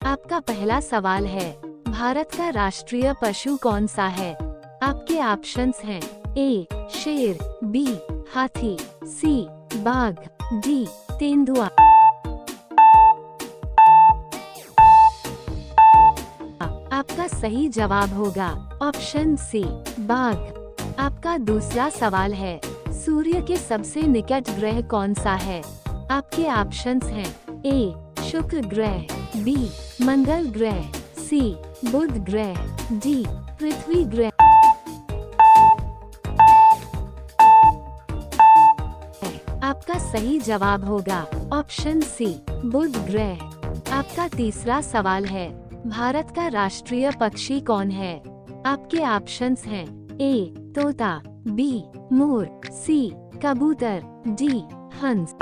आपका पहला सवाल है, भारत का राष्ट्रीय पशु कौन सा है? आपके ऑप्शंस हैं ए शेर, बी हाथी, सी बाघ, डी तेंदुआ। आपका सही जवाब होगा ऑप्शन सी बाघ। आपका दूसरा सवाल है, सूर्य के सबसे निकट ग्रह कौन सा है? आपके ऑप्शंस हैं ए शुक्र ग्रह, बी मंगल ग्रह, सी बुध ग्रह, डी पृथ्वी ग्रह। आपका सही जवाब होगा ऑप्शन सी बुध ग्रह। आपका तीसरा सवाल है, भारत का राष्ट्रीय पक्षी कौन है? आपके ऑप्शंस हैं ए तोता, बी मोर, सी कबूतर, डी हंस।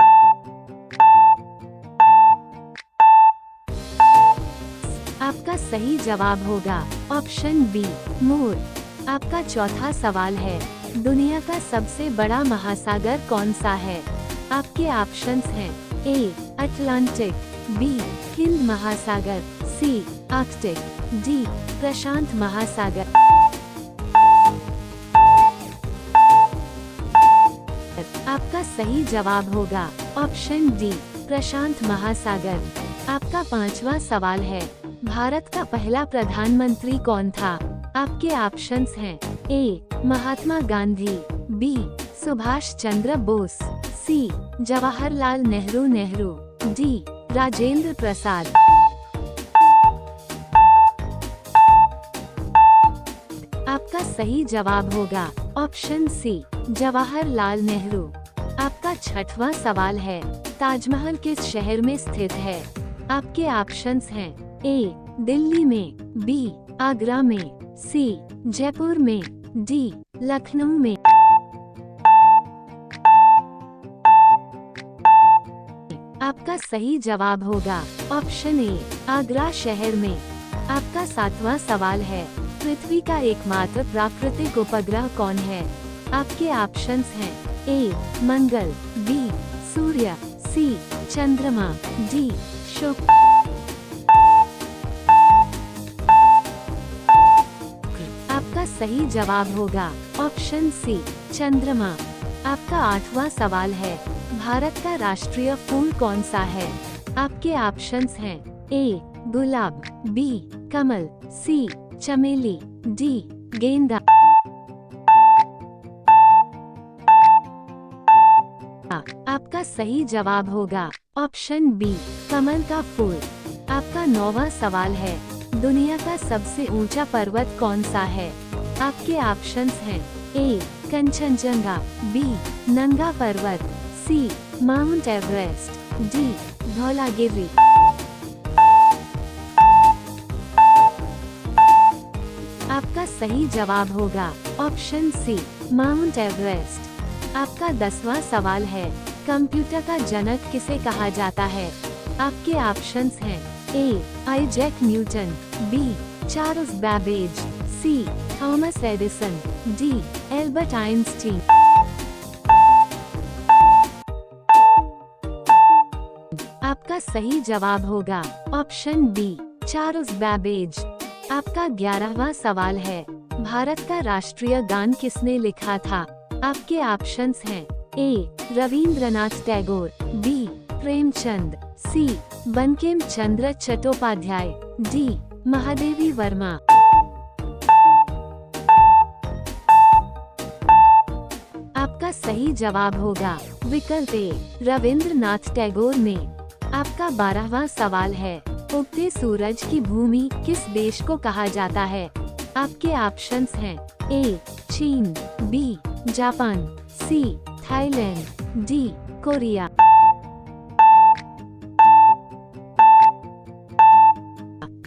आपका सही जवाब होगा ऑप्शन बी मोर। आपका चौथा सवाल है, दुनिया का सबसे बड़ा महासागर कौन सा है? आपके ऑप्शंस हैं ए अटलांटिक, बी हिंद महासागर, सी आर्कटिक, डी प्रशांत महासागर। आपका सही जवाब होगा ऑप्शन डी प्रशांत महासागर। आपका पांचवा सवाल है, भारत का पहला प्रधानमंत्री कौन था? आपके ऑप्शंस हैं ए महात्मा गांधी, बी सुभाष चंद्र बोस, सी जवाहरलाल नेहरू, डी राजेंद्र प्रसाद। आपका सही जवाब होगा ऑप्शन सी जवाहरलाल नेहरू। आपका छठवां सवाल है, ताजमहल किस शहर में स्थित है? आपके ऑप्शंस हैं ए दिल्ली में, बी आगरा में, सी जयपुर में, डी लखनऊ में। आपका सही जवाब होगा ऑप्शन ए आगरा शहर में। आपका सातवां सवाल है, पृथ्वी का एकमात्र प्राकृतिक उपग्रह कौन है? आपके ऑप्शंस हैं ए मंगल, बी सूर्य, सी चंद्रमा, डी शुक्र। आपका सही जवाब होगा ऑप्शन सी चंद्रमा। आपका आठवां सवाल है, भारत का राष्ट्रीय फूल कौन सा है? आपके ऑप्शंस हैं ए गुलाब, बी कमल, सी चमेली, डी गेंदा। आपका सही जवाब होगा ऑप्शन बी कमल का फूल। आपका नौवां सवाल है, दुनिया का सबसे ऊंचा पर्वत कौन सा है? आपके ऑप्शंस हैं ए कंचनजंगा, बी नंगा पर्वत, सी माउंट एवरेस्ट, डी धौलागिरी। आपका सही जवाब होगा ऑप्शन सी माउंट एवरेस्ट। आपका 10वां सवाल है, कंप्यूटर का जनक किसे कहा जाता है? आपके ऑप्शंस हैं A Isaac Newton, B Charles Babbage, C Thomas Edison, D Albert Einstein. आपका सही जवाब होगा ऑप्शन बी चार्ल्स बैबेज। आपका 11वां सवाल है, भारत का राष्ट्रीय गान किसने लिखा था? आपके ऑप्शंस हैं ए रविंद्रनाथ टैगोर, बी प्रेमचंद, सी बंकिम चंद्र चट्टोपाध्याय, डी महादेवी वर्मा। आपका सही जवाब होगा विकल्प ए रविंद्रनाथ टैगोर ने। आपका 12वां सवाल है, उगते सूरज की भूमि किस देश को कहा जाता है? आपके ऑप्शंस हैं ए चीन, B Japan, C Thailand, D Korea.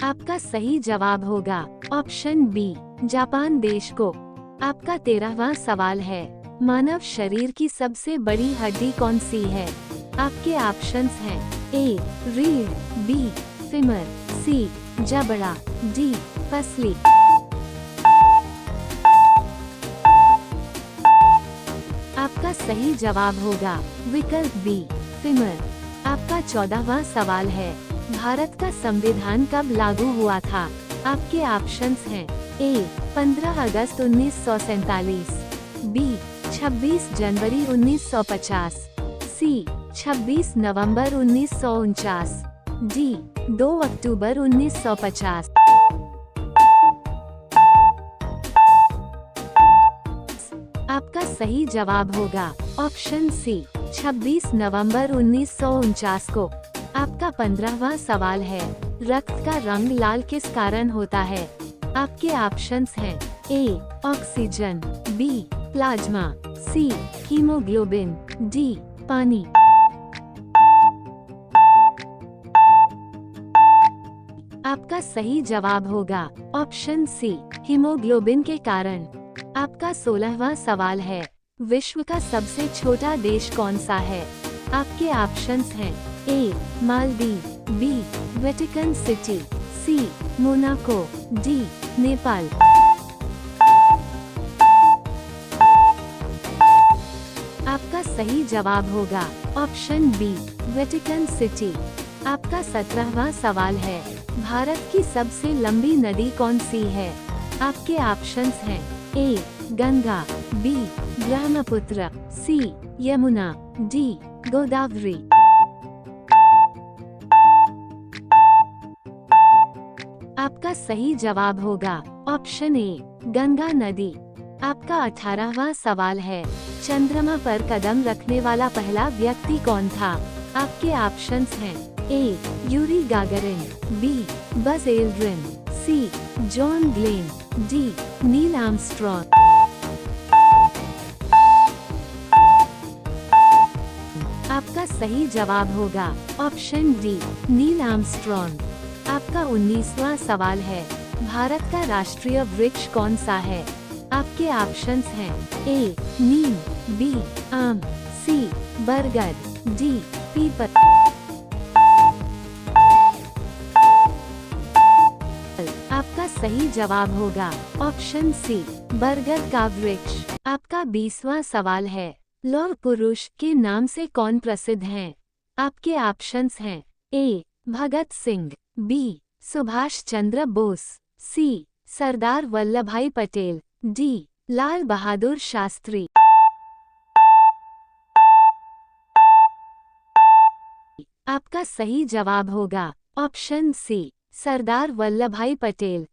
आपका सही जवाब होगा ऑप्शन बी जापान देश को। आपका 13वां सवाल है, मानव शरीर की सबसे बड़ी हड्डी कौन सी है? आपके ऑप्शंस हैं ए रीढ़, बी फीमर, सी जबड़ा, डी पसली। आपका सही जवाब होगा विकल्प बी फीमर। आपका 14वां सवाल है, भारत का संविधान कब लागू हुआ था? आपके ऑप्शंस हैं ए 15 अगस्त 1947, बी 26 जनवरी 1950, सी 26 नवंबर 1949, डी 2 अक्टूबर 1950। आपका सही जवाब होगा ऑप्शन सी 26 नवंबर 1949 को। आपका 15वां सवाल है, रक्त का रंग लाल किस कारण होता है? आपके ऑप्शंस हैं A oxygen, B plasma, C haemoglobin, D पानी। आपका सही जवाब होगा ऑप्शन सी हीमोग्लोबिन के कारण। आपका 16वां सवाल है, विश्व का सबसे छोटा देश कौन सा है? आपके ऑप्शंस हैं ए मालदीव, बी वेटिकन सिटी, सी मोनाको, डी नेपाल। आपका सही जवाब होगा ऑप्शन बी वेटिकन सिटी। आपका 17वां सवाल है, भारत की सबसे लंबी नदी कौन सी है? आपके ऑप्शंस हैं ए गंगा, बी ब्रह्मपुत्र, सी यमुना, डी गोदावरी। आपका सही जवाब होगा ऑप्शन ए गंगा नदी। आपका 18वां सवाल है, चंद्रमा पर कदम रखने वाला पहला व्यक्ति कौन था? आपके ऑप्शंस हैं A Yuri Gagarin, B Buzz Aldrin, C John Glenn, D Neil Armstrong. आपका सही जवाब होगा ऑप्शन डी नील आर्मस्ट्रॉन्ग। आपका 19वां सवाल है, भारत का राष्ट्रीय वृक्ष कौन सा है? आपके ऑप्शंस हैं ए नीम, बी आम, सी बरगद, डी पीपल। आपका सही जवाब होगा ऑप्शन सी बरगद का वृक्ष। आपका 20वां सवाल है, लौह पुरुष के नाम से कौन प्रसिद्ध हैं? आपके ऑप्शंस हैं ए भगत सिंह, बी सुभाष चंद्र बोस, सी सरदार वल्लभ भाई पटेल, डी लाल बहादुर शास्त्री। आपका सही जवाब होगा ऑप्शन सी सरदार वल्लभ भाई पटेल।